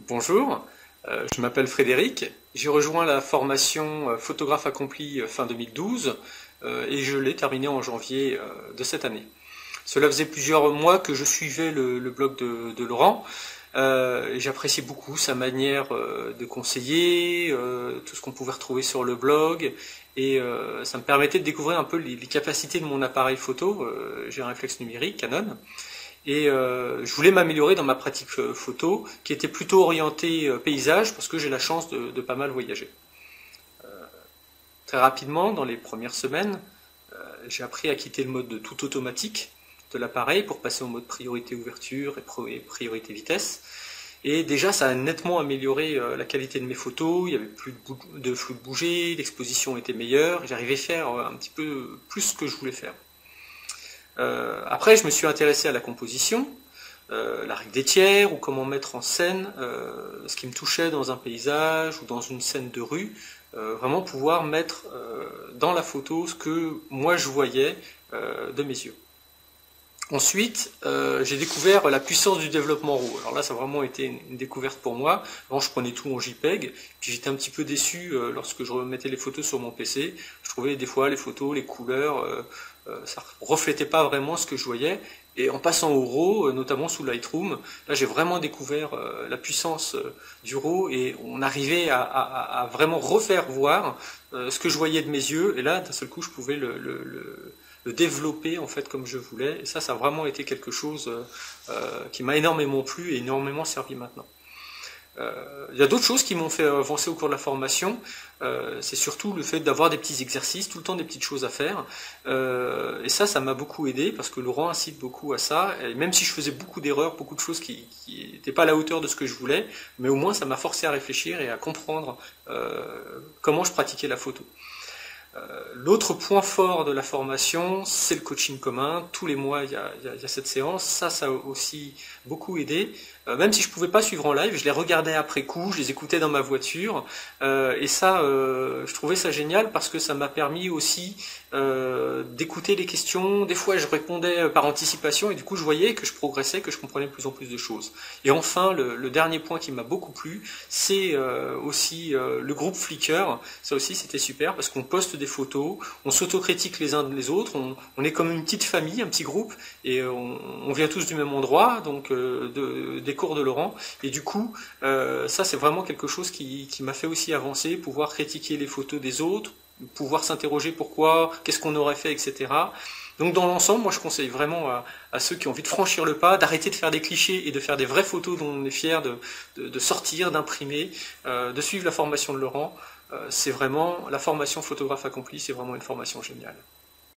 Bonjour, je m'appelle Frédéric. J'ai rejoint la formation photographe accompli fin 2012 et je l'ai terminé en janvier de cette année. Cela faisait plusieurs mois que je suivais le blog de Laurent et j'appréciais beaucoup sa manière de conseiller, tout ce qu'on pouvait retrouver sur le blog et ça me permettait de découvrir un peu les capacités de mon appareil photo. J'ai un réflexe numérique Canon. Et je voulais m'améliorer dans ma pratique photo, qui était plutôt orientée paysage, parce que j'ai la chance de pas mal voyager. Très rapidement, dans les premières semaines, j'ai appris à quitter le mode de tout automatique de l'appareil pour passer au mode priorité ouverture et priorité vitesse. Et déjà, ça a nettement amélioré la qualité de mes photos, il y avait plus de flou de bouger, l'exposition était meilleure, j'arrivais à faire un petit peu plus ce que je voulais faire. Après, je me suis intéressé à la composition, la règle des tiers, ou comment mettre en scène ce qui me touchait dans un paysage ou dans une scène de rue, vraiment pouvoir mettre dans la photo ce que moi je voyais de mes yeux. Ensuite, j'ai découvert la puissance du développement RAW. Alors là, ça a vraiment été une découverte pour moi. Avant, je prenais tout en JPEG, puis j'étais un petit peu déçu lorsque je remettais les photos sur mon PC. Je trouvais des fois les photos, les couleurs, ça reflétait pas vraiment ce que je voyais. Et en passant au RAW, notamment sous Lightroom, là j'ai vraiment découvert la puissance du RAW et on arrivait à vraiment refaire voir ce que je voyais de mes yeux. Et là, d'un seul coup, je pouvais le développer en fait comme je voulais. Et ça a vraiment été quelque chose qui m'a énormément plu et énormément servi maintenant. Il y a d'autres choses qui m'ont fait avancer au cours de la formation. C'est surtout le fait d'avoir des petits exercices, tout le temps des petites choses à faire. Et ça m'a beaucoup aidé parce que Laurent incite beaucoup à ça. Et même si je faisais beaucoup d'erreurs, beaucoup de choses qui n'étaient pas à la hauteur de ce que je voulais, mais au moins ça m'a forcé à réfléchir et à comprendre comment je pratiquais la photo. L'autre point fort de la formation, c'est le coaching commun. Tous les mois, il y a cette séance. Ça a aussi beaucoup aidé. Même si je ne pouvais pas suivre en live, je les regardais après coup, je les écoutais dans ma voiture. Et ça, je trouvais ça génial parce que ça m'a permis aussi d'écouter les questions. Des fois, je répondais par anticipation et du coup, je voyais que je progressais, que je comprenais de plus en plus de choses. Et enfin, le dernier point qui m'a beaucoup plu, c'est aussi le groupe Flickr. Ça aussi, c'était super parce qu'on poste des photos, on s'autocritique les uns les autres, on est comme une petite famille, un petit groupe, et on vient tous du même endroit, donc des cours de Laurent, et du coup, ça c'est vraiment quelque chose qui m'a fait aussi avancer, pouvoir critiquer les photos des autres, pouvoir s'interroger pourquoi, qu'est-ce qu'on aurait fait, etc. Donc dans l'ensemble, moi je conseille vraiment à ceux qui ont envie de franchir le pas, d'arrêter de faire des clichés et de faire des vraies photos dont on est fier de sortir, d'imprimer, de suivre la formation de Laurent. C'est vraiment, la formation photographe accomplie, c'est vraiment une formation géniale.